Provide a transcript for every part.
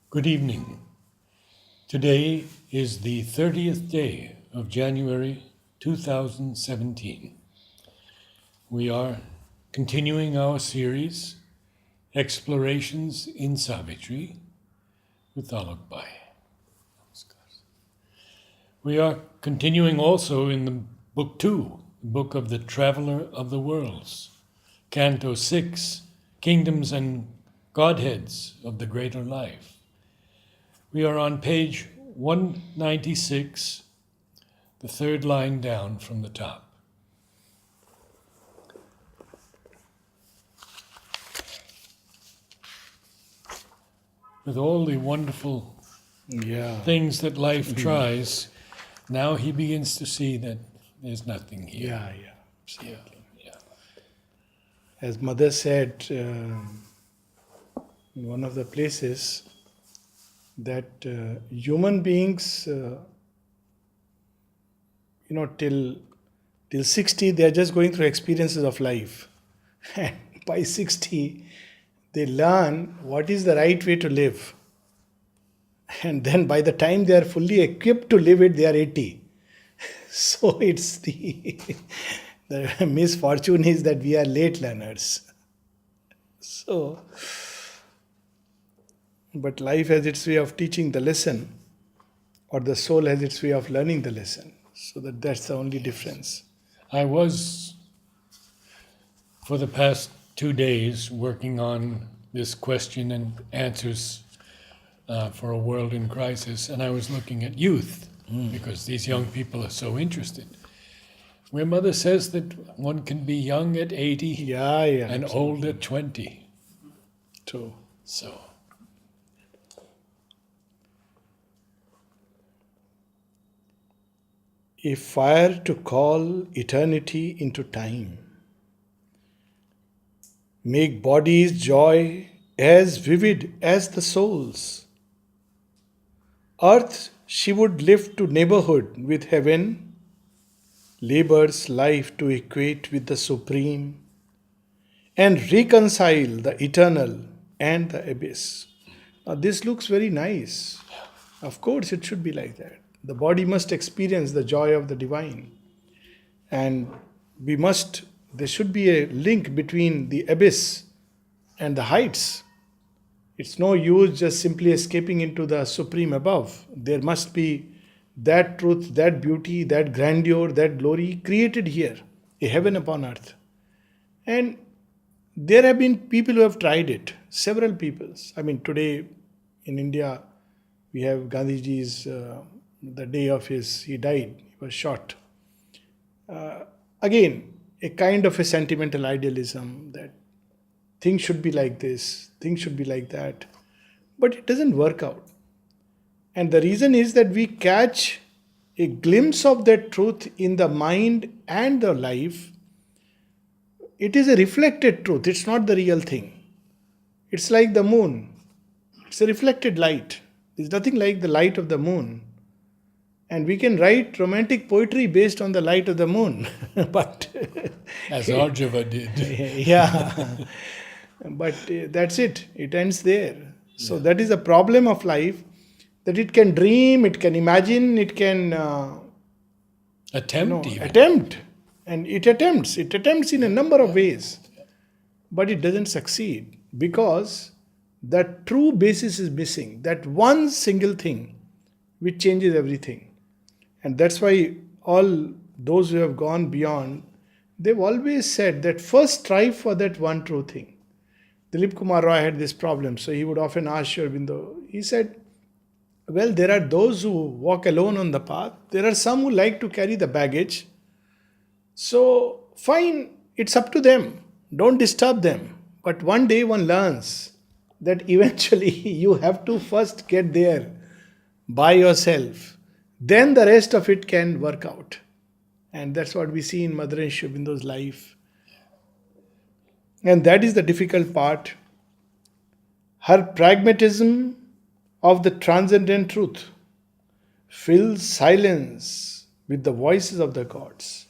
Good evening. Today is the 30th day of January 2017. We are continuing our series, Explorations in Savitri, with Alok. We are continuing also in the book 2, the book of the Traveler of the Worlds, Canto 6, Kingdoms and Godheads of the Greater Life. We are on page 196, the third line down from the top. With all the wonderful things that life tries, now he begins to see that there's nothing here. Absolutely. Yeah. As Mother said in one of the places, that human beings, till 60, they are just going through experiences of life. And by 60, they learn what is the right way to live. And then by the time they are fully equipped to live it, they are 80. So it's the misfortune is that we are late learners. So, but life has its way of teaching the lesson, or the soul has its way of learning the lesson. So that's the only difference. I was, for the past 2 days, working on this question and answers for a world in crisis, and I was looking at youth, because these young people are so interested. Where Mother says that one can be young at 80 and absolutely. old at 20. True. So, A fire to call eternity into time. Make bodies' joy as vivid as the soul's. Earth she would lift to neighborhood with heaven, labor's life to equate with the supreme, and reconcile the eternal and the abyss. Now, this looks very nice. Of course, it should be like that. The body must experience the joy of the divine. And there should be a link between the abyss and the heights. It's no use just simply escaping into the supreme above. There must be that truth, that beauty, that grandeur, that glory created here, a heaven upon earth. And there have been people who have tried it, several peoples. I mean, today in India, we have Gandhiji's, the day of he died, he was shot. Again, a kind of a sentimental idealism that things should be like this, things should be like that. But it doesn't work out. And the reason is that we catch a glimpse of that truth in the mind and the life. It is a reflected truth, it's not the real thing. It's like the moon, it's a reflected light. There's nothing like the light of the moon. And we can write romantic poetry based on the light of the moon. But as Arjava did. But that's it. It ends there. So that is the problem of life, that it can dream, it can imagine, it can attempt. And it attempts. It attempts in a number of ways. But it doesn't succeed because that true basis is missing. That one single thing which changes everything. And that's why all those who have gone beyond, they've always said that first strive for that one true thing. Dilip Kumar Roy had this problem, so he would often ask Sri Aurobindo, he said, well, there are those who walk alone on the path. There are some who like to carry the baggage. So, fine, it's up to them. Don't disturb them. But one day one learns that eventually you have to first get there by yourself. Then the rest of it can work out. And that's what we see in Mother and Sri Aurobindo's life. And that is the difficult part. Her pragmatism of the transcendent truth fills silence with the voices of the gods.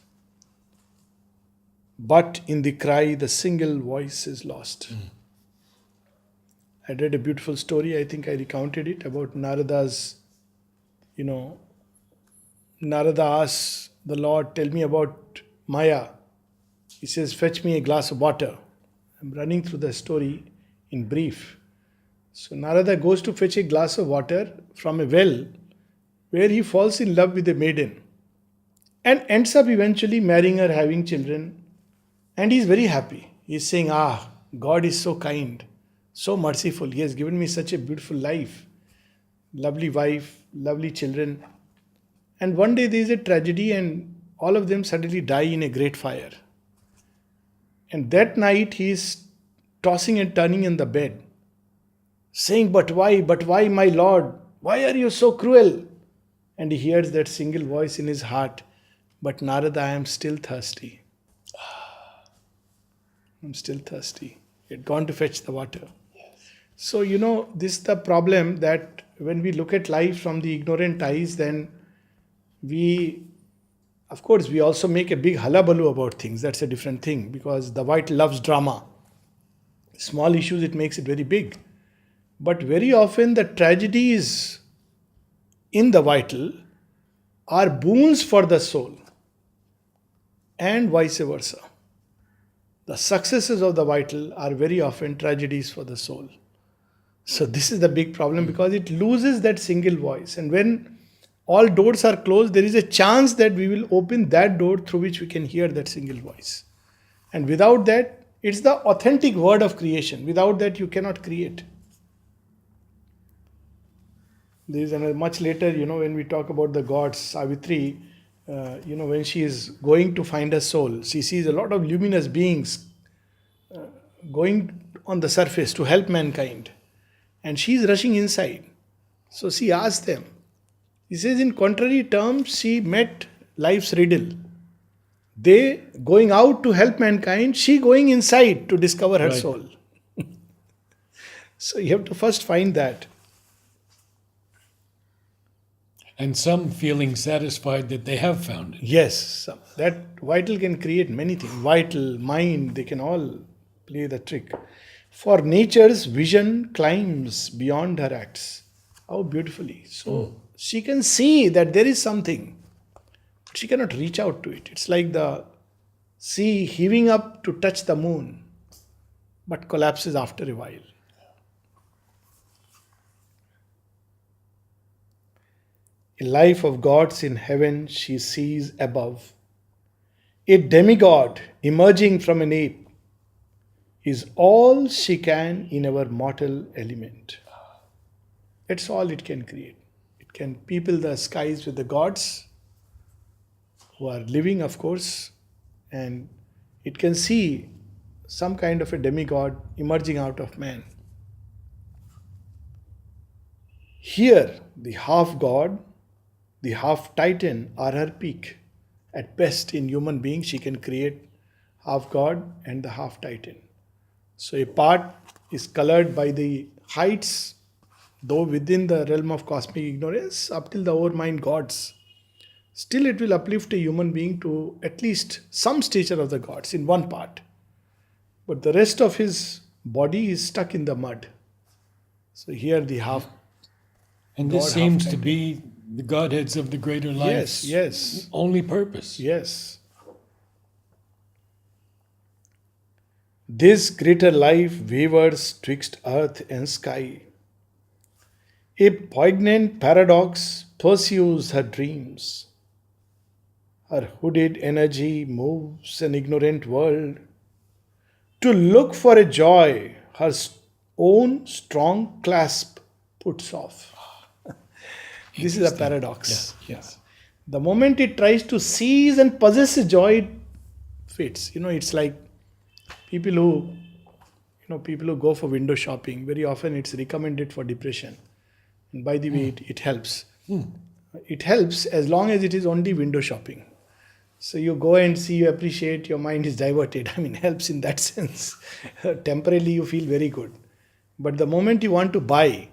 But in the cry, the single voice is lost. I read a beautiful story, I think I recounted it, about Narada's, you know, Narada asks the Lord, tell me about Maya. He says, fetch me a glass of water. I'm running through the story in brief. So Narada goes to fetch a glass of water from a well where he falls in love with a maiden and ends up eventually marrying her, having children. And he's very happy. He's saying, God is so kind, so merciful. He has given me such a beautiful life, lovely wife, lovely children. And one day there is a tragedy and all of them suddenly die in a great fire. And that night he is tossing and turning in the bed, saying, but why, my Lord? Why are you so cruel? And he hears that single voice in his heart, but Narada, I am still thirsty. I'm still thirsty. He had gone to fetch the water. So, this is the problem, that when we look at life from the ignorant eyes, then we also make a big hullabaloo about things. That's a different thing, because the white loves drama. Small issues, it makes it very big. But very often the tragedies in the vital are boons for the soul, and vice versa. The successes of the vital are very often tragedies for the soul. So this is the big problem, because it loses that single voice. And when all doors are closed, there is a chance that we will open that door through which we can hear that single voice. And without that, it's the authentic word of creation. Without that, you cannot create. There is another, much later, when we talk about the gods, Savitri, when she is going to find her soul, she sees a lot of luminous beings going on the surface to help mankind. And she is rushing inside. So she asks them. He says, in contrary terms, she met life's riddle. They going out to help mankind, she going inside to discover her soul. So you have to first find that. And some feeling satisfied that they have found it. Yes, that vital can create many things. Vital, mind, they can all play the trick. For nature's vision climbs beyond her acts. How beautifully. So she can see that there is something, but she cannot reach out to it. It's like the sea heaving up to touch the moon, but collapses after a while. A life of gods in heaven she sees above. A demigod emerging from an ape is all she can in our mortal element. That's all it can create. It can people the skies with the gods who are living, of course, and it can see some kind of a demigod emerging out of man. Here, the half god, the half titan are her peak. At best, in human being, she can create half god and the half titan. So a part is colored by the heights, though within the realm of cosmic ignorance, up till the overmind gods. Still it will uplift a human being to at least some stature of the gods in one part. But the rest of his body is stuck in the mud. So here the half. And this seems to be the Godheads of the greater life. Yes. Only purpose. Yes. This greater life wavers twixt earth and sky. A poignant paradox pursues her dreams. Her hooded energy moves an ignorant world to look for a joy her own strong clasp puts off. This is a paradox. Yes. The moment it tries to seize and possess a joy, it fits. It's like people who go for window shopping. Very often it's recommended for depression. And by the way, it helps. It helps as long as it is only window shopping. So you go and see, you appreciate, your mind is diverted. Helps in that sense. Temporarily you feel very good. But the moment you want to buy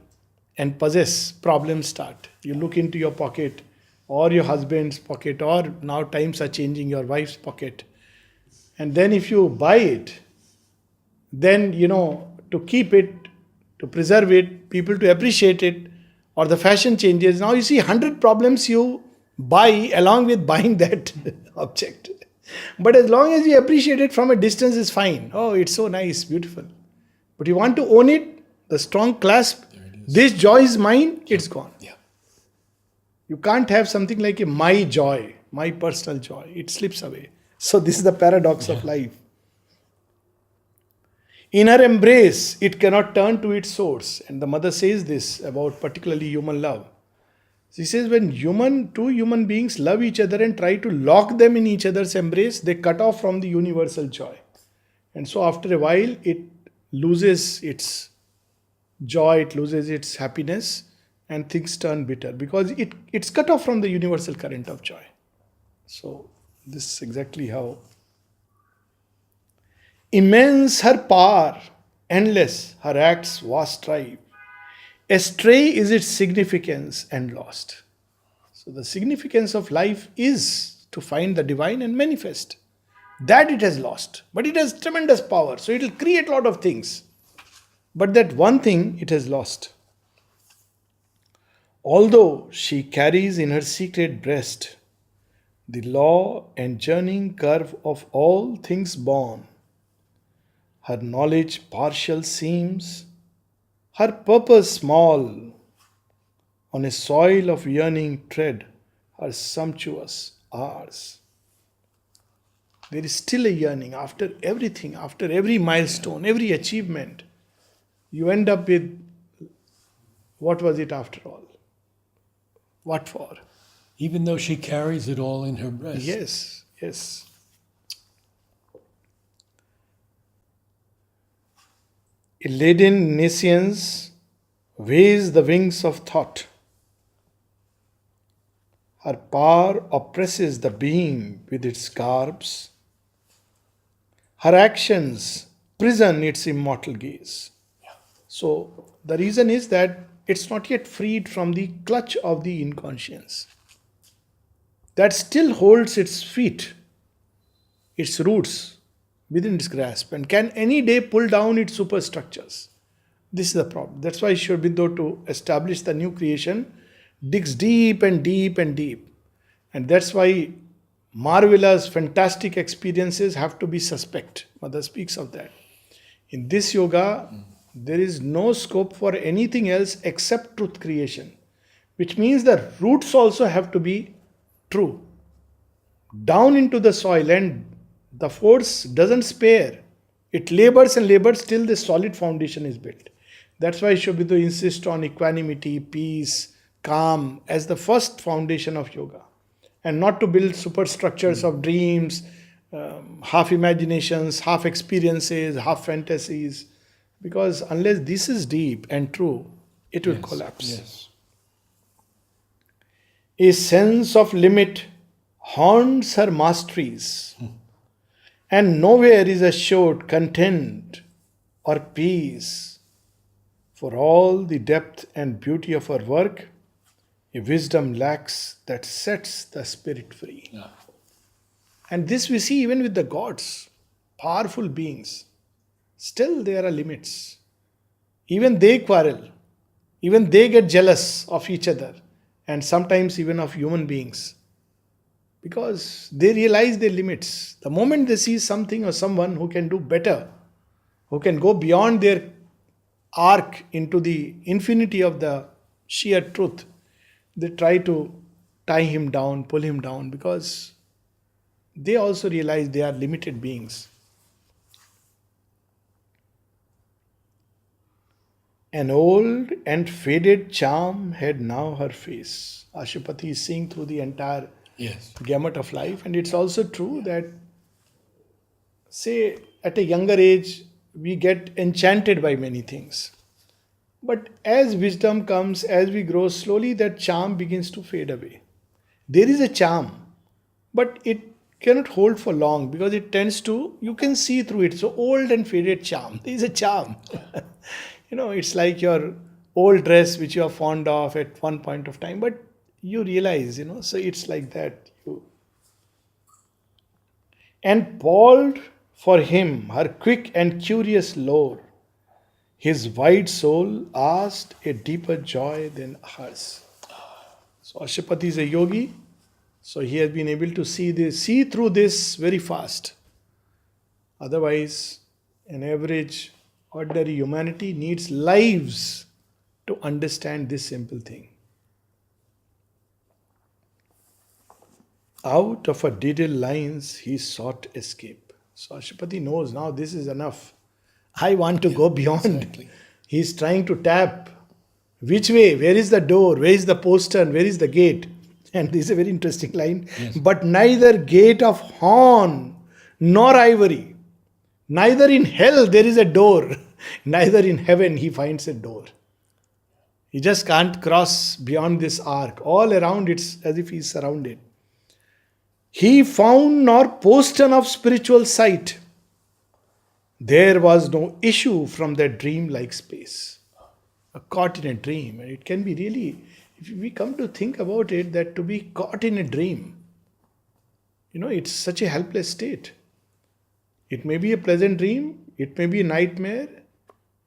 and possess, problems start. You look into your pocket or your husband's pocket, or now times are changing, your wife's pocket. And then if you buy it, then, to keep it, to preserve it, people to appreciate it, or the fashion changes. Now you see 100 problems you buy along with buying that object. But as long as you appreciate it from a distance is fine. Oh, it's so nice, beautiful. But you want to own it, the strong clasp, this joy is mine, it's gone. Yeah. You can't have something like a my joy, my personal joy. It slips away. So this is the paradox of life. In her embrace, it cannot turn to its source. And the mother says this about particularly human love. She says when two human beings love each other and try to lock them in each other's embrace, they cut off from the universal joy. And so after a while, it loses its joy, it loses its happiness, and things turn bitter because it's cut off from the universal current of joy. So this is exactly how. Immense her power, endless her acts vast strive. Astray is its significance and lost. So the significance of life is to find the divine and manifest. That it has lost. But it has tremendous power. So it will create a lot of things. But that one thing it has lost. Although she carries in her secret breast the law and journeying curve of all things born, her knowledge partial seems, her purpose small, on a soil of yearning tread, her sumptuous hours. There is still a yearning after everything, after every milestone, every achievement. You end up with, what was it after all? What for? Even though she carries it all in her breast. Yes, yes. A laden nescience weighs the wings of thought. Her power oppresses the being with its garbs. Her actions prison its immortal gaze. So the reason is that it's not yet freed from the clutch of the inconscience. That still holds its feet, its roots within its grasp and can any day pull down its superstructures. This is the problem. That's why Sri Aurobindo, to establish the new creation, digs deep and deep and deep. And that's why marvelous, fantastic experiences have to be suspect. Mother speaks of that. In this yoga, there is no scope for anything else except truth creation, which means the roots also have to be true. Down into the soil, and the force doesn't spare. It labors and labors till the solid foundation is built. That's why Sri Aurobindo insists on equanimity, peace, calm as the first foundation of yoga, and not to build superstructures of dreams, half imaginations, half experiences, half fantasies, because unless this is deep and true, it will collapse. Yes. A sense of limit haunts her masteries, and nowhere is assured content or peace. For all the depth and beauty of her work, a wisdom lacks that sets the spirit free. Yeah. And this we see even with the gods, powerful beings. Still there are limits. Even they quarrel. Even they get jealous of each other, and sometimes even of human beings, because they realize their limits. The moment they see something or someone who can do better, who can go beyond their arc into the infinity of the sheer truth, they try to tie him down, pull him down, because they also realize they are limited beings. An old and faded charm had now her face. Ashupati is seeing through the entire gamut of life, and it's also true that, say, at a younger age, we get enchanted by many things. But as wisdom comes, as we grow, slowly that charm begins to fade away. There is a charm, but it cannot hold for long because it tends to, you can see through it. So old and faded charm, there is a charm. It's like your old dress which you are fond of at one point of time, but you realize, so it's like that. And palled for him her quick and curious lore, His wide soul asked a deeper joy than hers. So Ashapati is a yogi, so he has been able to see through this very fast. Otherwise, an average, ordinary humanity needs lives to understand this simple thing. Out of a deeded lines, he sought escape. So Ashapati knows now this is enough. I want to go beyond. Exactly. He's trying to tap. Which way? Where is the door? Where is the postern? Where is the gate? And this is a very interesting line. Yes. But neither gate of horn nor ivory, neither in hell there is a door, neither in heaven he finds a door. He just can't cross beyond this arc. All around it's as if he's surrounded. He found nor postern of spiritual sight. There was no issue from that dream-like space. Caught in a dream. And it can be really, if we come to think about it, that to be caught in a dream, it's such a helpless state. It may be a pleasant dream, it may be a nightmare.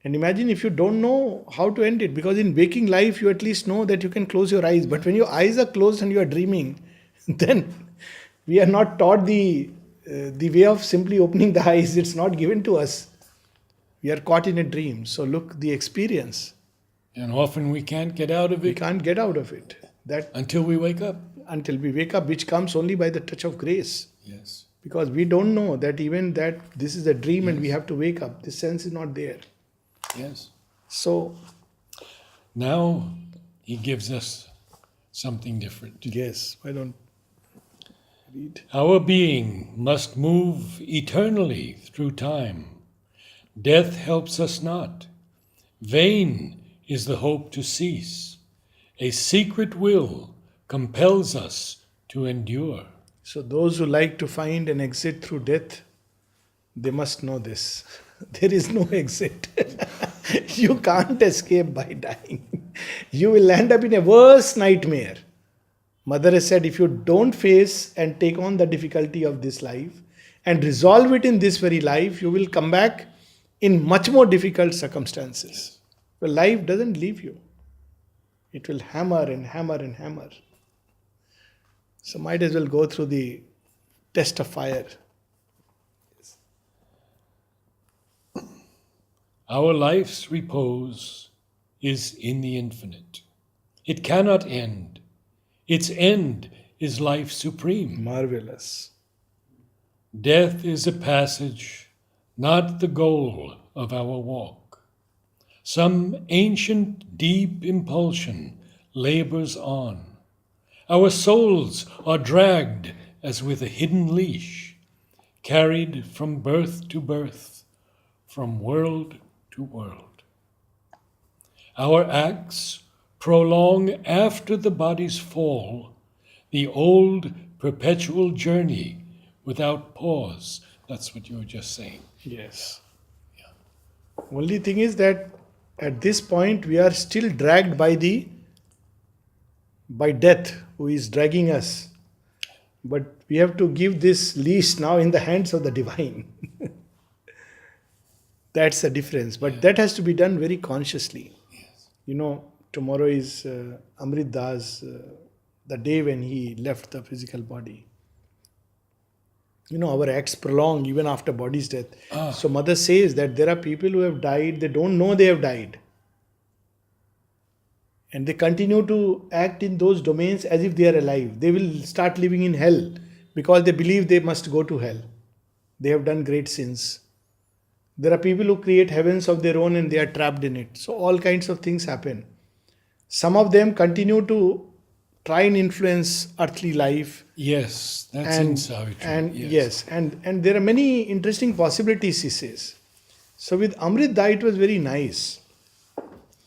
And imagine if you don't know how to end it, because in waking life, you at least know that you can close your eyes. But when your eyes are closed and you are dreaming, then we are not taught the way of simply opening the eyes. It's not given to us. We are caught in a dream. So look, the experience. And often we can't get out of We it can't get out of it. That until we wake up. until we wake up, which comes only by the touch of grace. Yes. Because we don't know that even that this is a dream and we have to wake up. This sense is not there. Yes. So, Now he gives us something different. yes, why don't read? Our being must move eternally through time. Death helps us not. Vain is the hope to cease. A secret will compels us to endure. So those who like to find an exit through death, they must know this. There is no exit. You can't escape by dying. You will end up in a worse nightmare. Mother has said, if you don't face and take on the difficulty of this life and resolve it in this very life, you will come back in much more difficult circumstances. Well, life doesn't leave you. It will hammer and hammer and hammer. So might as well go through the test of fire. Our life's repose is in the infinite. It cannot end. Its end is life supreme. Marvelous. Death is a passage, not the goal of our walk. Some ancient deep impulsion labors on. Our souls are dragged as with a hidden leash, carried from birth to birth, from world to world. Our acts prolong after the body's fall the old perpetual journey without pause. That's what you were just saying. Yes. Only thing is that at this point we are still dragged by death, who is dragging us. But we have to give this leash now in the hands of the divine. That's the difference. But that has to be done very consciously. Yes. Tomorrow is Amrit Das, the day when he left the physical body. Our acts prolong even after body's death. So mother says that there are people who have died, they don't know they have died. And they continue to act in those domains as if they are alive. They will start living in hell because they believe they must go to hell. They have done great sins. There are people who create heavens of their own and they are trapped in it. So all kinds of things happen. Some of them continue to try and influence earthly life. Yes, that's in Savitri. And yes, and there are many interesting possibilities, he says. So with Amrita, it was very nice.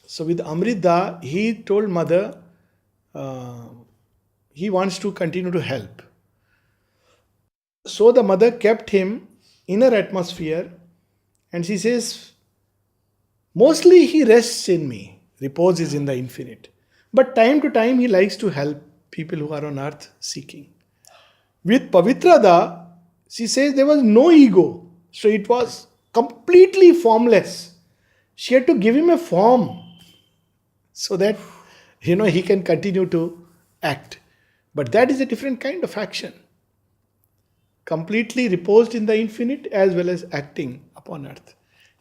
So with Amrita, he told mother he wants to continue to help. So the mother kept him inner atmosphere, and she says, mostly he rests in me. Repose is in the infinite. But time to time he likes to help people who are on earth seeking. With Pavitrada, she says there was no ego. So it was completely formless. She had to give him a form so that he can continue to act. But that is a different kind of action, completely reposed in the infinite as well as acting upon earth.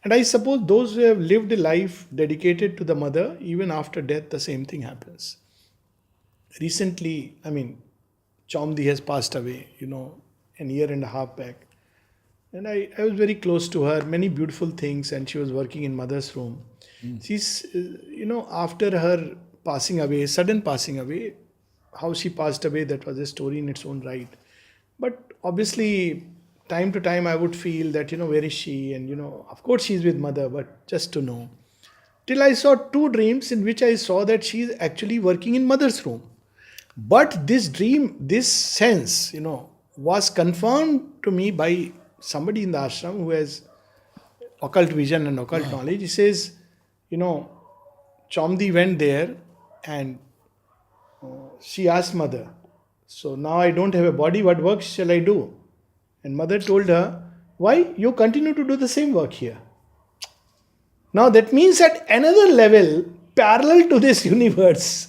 And I suppose those who have lived a life dedicated to the mother, even after death, the same thing happens. Recently, Chomdi has passed away, a year and a half back. And I was very close to her, many beautiful things, and she was working in mother's room. She's, after her passing away, sudden passing away, how she passed away, that was a story in its own right. But obviously, time to time, I would feel that, where is she? And, of course, she's with mother, but just to know. Till I saw two dreams in which I saw that she is actually working in mother's room. But this dream, this sense, was confirmed to me by somebody in the ashram who has occult vision and occult knowledge. He says, Chomdi went there and she asked mother, so now I don't have a body, what work shall I do? And mother told her, why? You continue to do the same work here. Now that means at another level, parallel to this universe,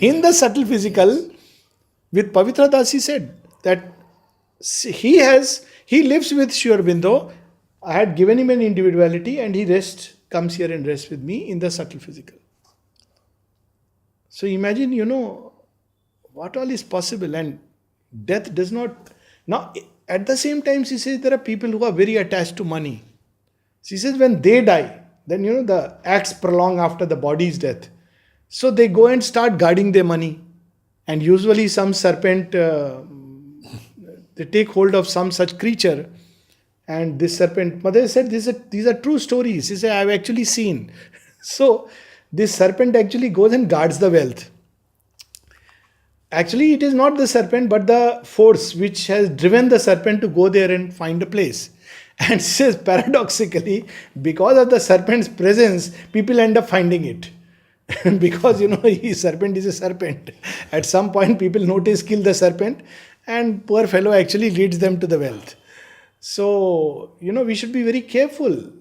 in the subtle physical, with Pavitra Das he said that he lives with Sri Aurobindo. I had given him an individuality and he comes here and rests with me in the subtle physical. So imagine, what all is possible, and death does not. Now, at the same time, she says there are people who are very attached to money. She says when they die, then the acts prolong after the body's death. So they go and start guarding their money. And usually some serpent, they take hold of some such creature. And this serpent, mother said, these are true stories. She said, I've actually seen. So this serpent actually goes and guards the wealth. Actually, it is not the serpent, but the force which has driven the serpent to go there and find a place. And she says, paradoxically, because of the serpent's presence, people end up finding it. Because, serpent is a serpent. At some point, people notice, kill the serpent, and poor fellow actually leads them to the wealth. So, we should be very careful.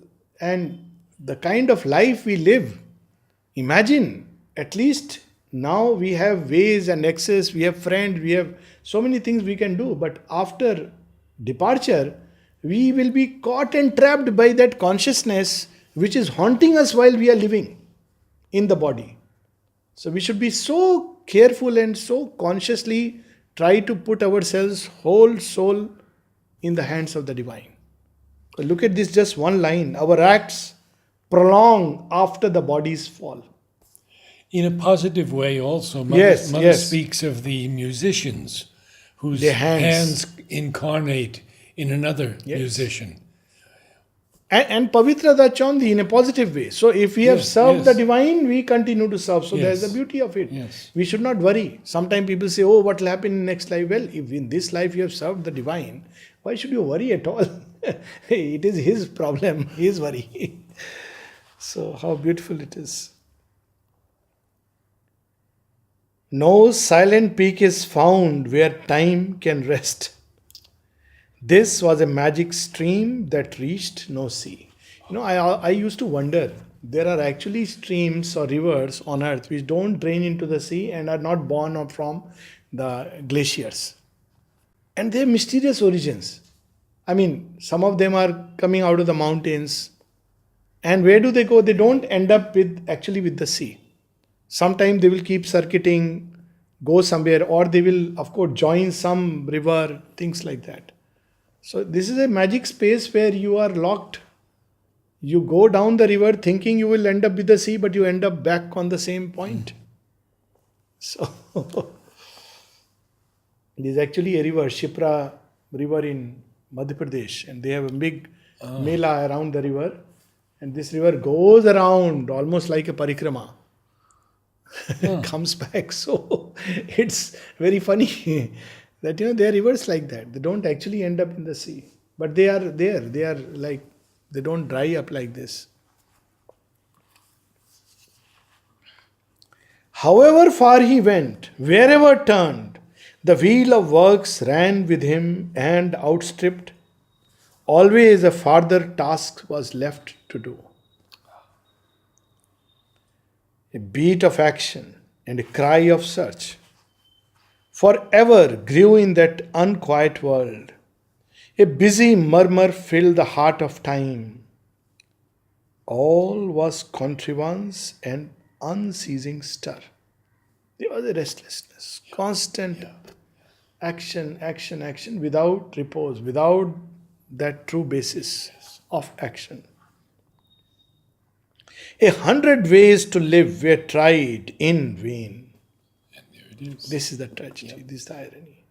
And the kind of life we live, imagine, at least now we have ways and access, we have friends, we have so many things we can do. But after departure, we will be caught and trapped by that consciousness which is haunting us while we are living in the body. So we should be so careful and so consciously try to put ourselves whole soul in the hands of the divine. Look at this, just one line. Our acts prolong after the body's fall. In a positive way also, Mother speaks of the musicians whose hands incarnate in another musician. And Pavitra Dachandi in a positive way. So if we have served the divine, we continue to serve. So there's the beauty of it. Yes. We should not worry. Sometimes people say, oh, what will happen in next life? Well, if in this life you have served the divine, why should you worry at all? It is his problem, his worry. So how beautiful it is. No silent peak is found where time can rest. This was a magic stream that reached no sea. I used to wonder, there are actually streams or rivers on earth which don't drain into the sea and are not born from the glaciers. And they have mysterious origins. Some of them are coming out of the mountains. And where do they go? They don't end up with the sea. Sometimes they will keep circuiting, go somewhere, or they will, of course, join some river, things like that. So this is a magic space where you are locked. You go down the river thinking you will end up with the sea, but you end up back on the same point. So it is actually a river, Shipra river in Madhya Pradesh, and they have a big mela around the river. And this river goes around almost like a parikrama. Comes back. So it's very funny that there are rivers like that. They don't actually end up in the sea. But they are there. They are like, they don't dry up like this. However far he went, wherever turned, the wheel of works ran with him and outstripped. Always a farther task was left to do. a beat of action, and a cry of search. Forever grew in that unquiet world. A busy murmur filled the heart of time. All was contrivance and unceasing stir. There was a restlessness, constant action, action, action without repose, without that true basis of action. 100 ways to live were tried in vain. And there it is. This is the tragedy, this is the irony.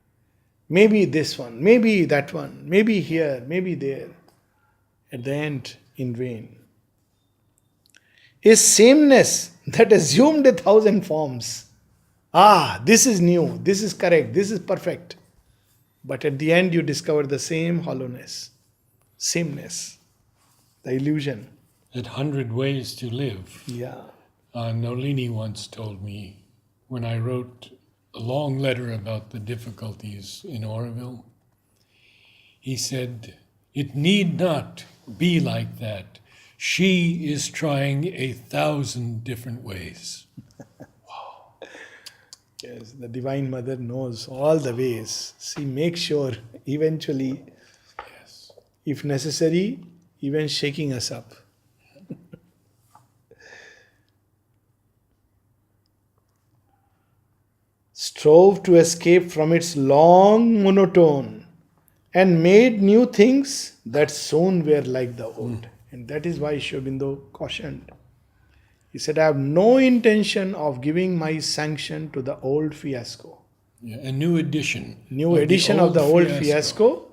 Maybe this one, maybe that one, maybe here, maybe there. At the end, in vain. A sameness that assumed 1,000 forms. Ah, this is new, this is correct, this is perfect. But at the end, you discover the same hollowness, sameness, the illusion. That 100 ways to live. Yeah. Nolini once told me when I wrote a long letter about the difficulties in Oroville, he said, "It need not be like that. She is trying 1,000 different ways." Yes, the Divine Mother knows all the ways. She makes sure eventually, Yes. if necessary, even shaking us up. Strove to escape from its long monotone and made new things that soon were like the old. And that is why Sri Aurobindo cautioned. He said, I have no intention of giving my sanction to the old fiasco. Yeah, a new edition. New edition of the old fiasco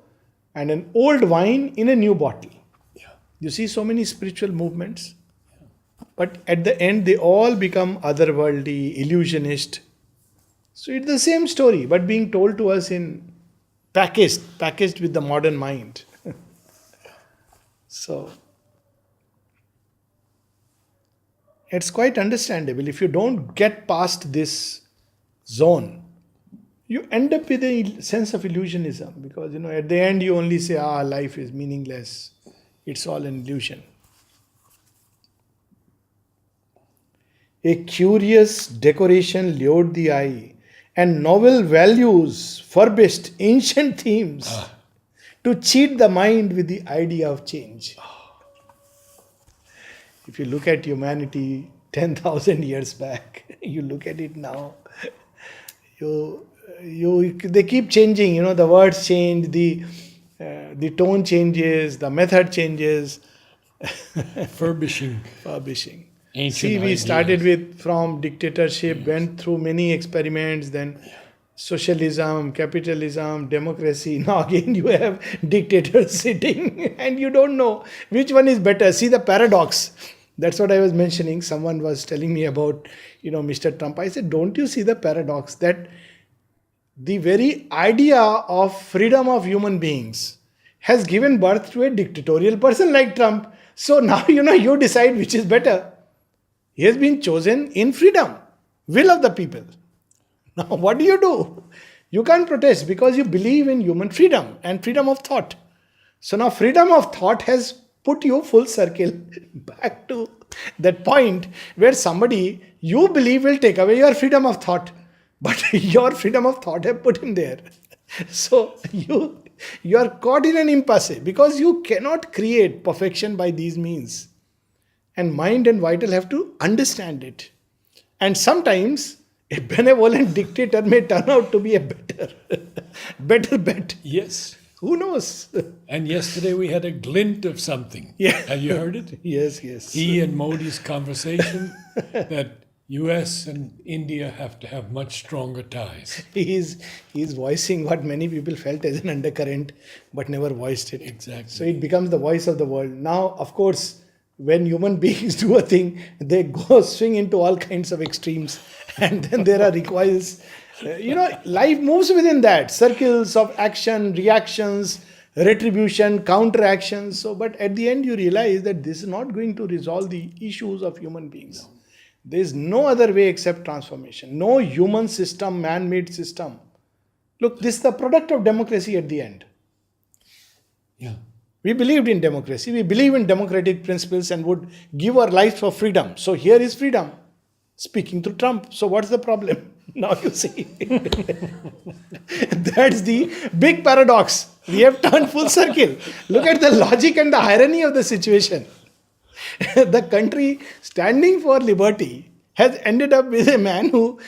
and an old wine in a new bottle. Yeah. You see so many spiritual movements, but at the end they all become otherworldly, illusionist. So it's the same story, but being told to us in packaged with the modern mind. So it's quite understandable. If you don't get past this zone, you end up with a sense of illusionism, because at the end you only say, life is meaningless. It's all an illusion. A curious decoration lured the eye, and novel values furbished ancient themes to cheat the mind with the idea of change. If you look at humanity 10,000 years back, you look at it now, they keep changing. The words change, the tone changes, the method changes. Furbishing. Ancient See, we ideas. started from dictatorship, went through many experiments, then socialism, capitalism, democracy. Now again you have dictators sitting and you don't know which one is better. See the paradox. That's what I was mentioning. Someone was telling me about, Mr. Trump. I said, don't you see the paradox that the very idea of freedom of human beings has given birth to a dictatorial person like Trump. So now, you decide which is better. He has been chosen in freedom, will of the people. Now, what do? You can't protest because you believe in human freedom and freedom of thought. So now freedom of thought has put you full circle back to that point where somebody you believe will take away your freedom of thought. But your freedom of thought have put him there. So you are caught in an impasse because you cannot create perfection by these means. And mind and vital have to understand it. And sometimes a benevolent dictator may turn out to be a better bet. Yes. Who knows? And yesterday we had a glint of something. Yeah. Have you heard it? Yes. He and Modi's conversation that US and India have to have much stronger ties. He's voicing what many people felt as an undercurrent but never voiced it. Exactly. So it becomes the voice of the world. Now, of course, when human beings do a thing, they go swing into all kinds of extremes, and then there are recoils. Life moves within that circles of action, reactions, retribution, counteractions. So, but at the end, you realize that this is not going to resolve the issues of human beings. No. There is no other way except transformation. No human system, man-made system. Look, this is the product of democracy at the end. Yeah. We believed in democracy. We believe in democratic principles and would give our lives for freedom. So here is freedom. speaking through Trump. So what's the problem? Now you see. That's the big paradox. We have turned full circle. Look at the logic and the irony of the situation. The country standing for liberty has ended up with a man who,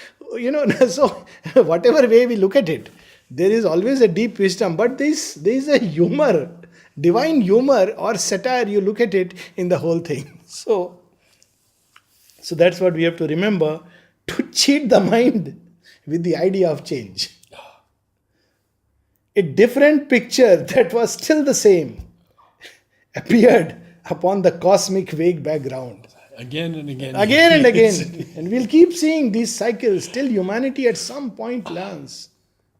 so whatever way we look at it, there is always a deep wisdom, but there is a humor, divine humor or satire, you look at it in the whole thing. So that's what we have to remember, to cheat the mind with the idea of change. A different picture that was still the same appeared upon the cosmic vague background. Again and again. Again and again. And we'll keep seeing these cycles till humanity at some point learns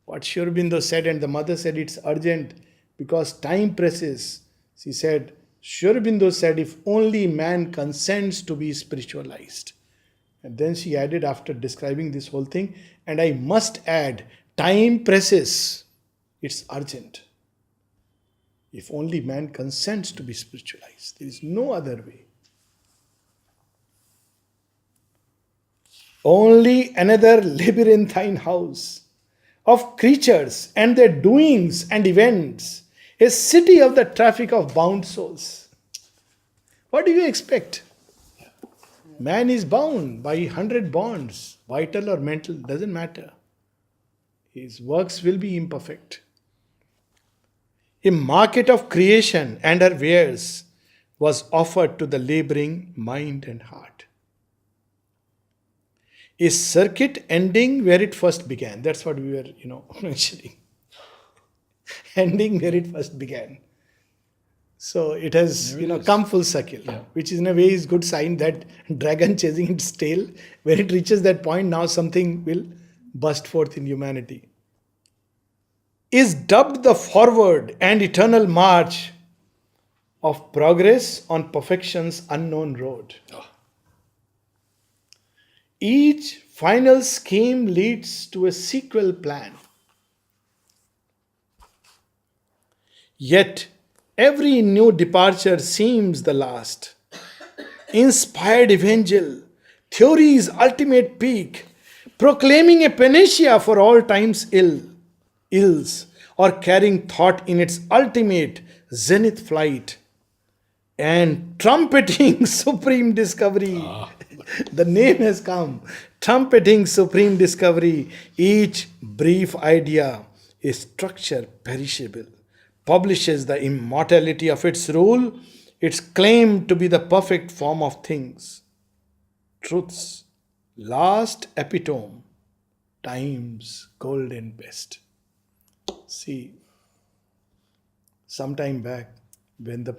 what Sri Aurobindo said, and the mother said it's urgent because time presses. She said, Sri Aurobindo said, if only man consents to be spiritualized. And then she added, after describing this whole thing, and I must add, time presses. It's urgent. If only man consents to be spiritualized. There is no other way. Only another labyrinthine house of creatures and their doings and events, a city of the traffic of bound souls. What do you expect? Man is bound by 100 bonds, vital or mental, doesn't matter. His works will be imperfect. A market of creation and her wares was offered to the laboring mind and heart. A circuit ending where it first began. That's what we were, mentioning. Ending where it first began. So it has, come full circle, which in a way is good sign that dragon chasing its tail, when it reaches that point, now something will burst forth in humanity. Is dubbed the forward and eternal march of progress on perfection's unknown road. Each final scheme leads to a sequel plan. Yet every new departure seems the last. Inspired evangel, theory's ultimate peak, proclaiming a panacea for all time's ills, or carrying thought in its ultimate zenith flight, and trumpeting supreme discovery. The name has come. Trumpeting supreme discovery. Each brief idea, a structure perishable, publishes the immortality of its rule, its claim to be the perfect form of things. Truth's last epitome, time's golden best. See, some time back, when the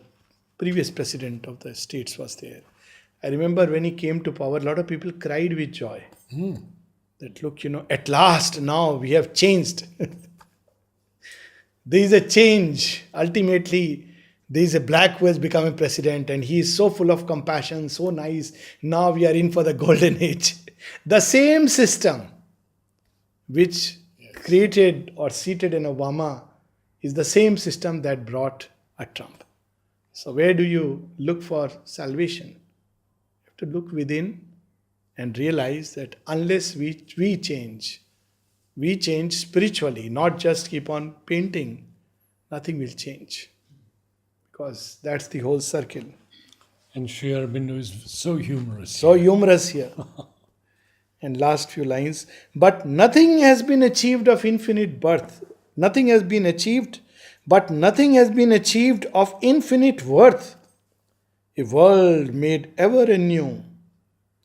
previous president of the States was there, I remember when he came to power, a lot of people cried with joy. That look, at last now we have changed. There is a change. Ultimately, there is a black who has become a president, and he is so full of compassion, so nice. Now we are in for the golden age. The same system which created or seated an Obama is the same system that brought a Trump. So where do you look for salvation? You have to look within and realize that unless we change spiritually, not just keep on painting, nothing will change. Because that's the whole circle. And Sri Aurobindo is so humorous. So humorous here. And last few lines. But nothing has been achieved of infinite birth. Nothing has been achieved, but nothing has been achieved of infinite worth. A world made ever anew,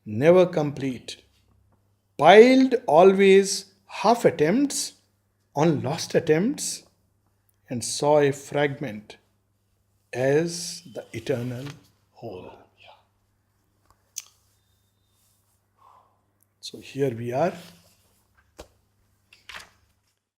never complete. Piled always half attempts on lost attempts, and saw a fragment as the eternal whole. So here we are.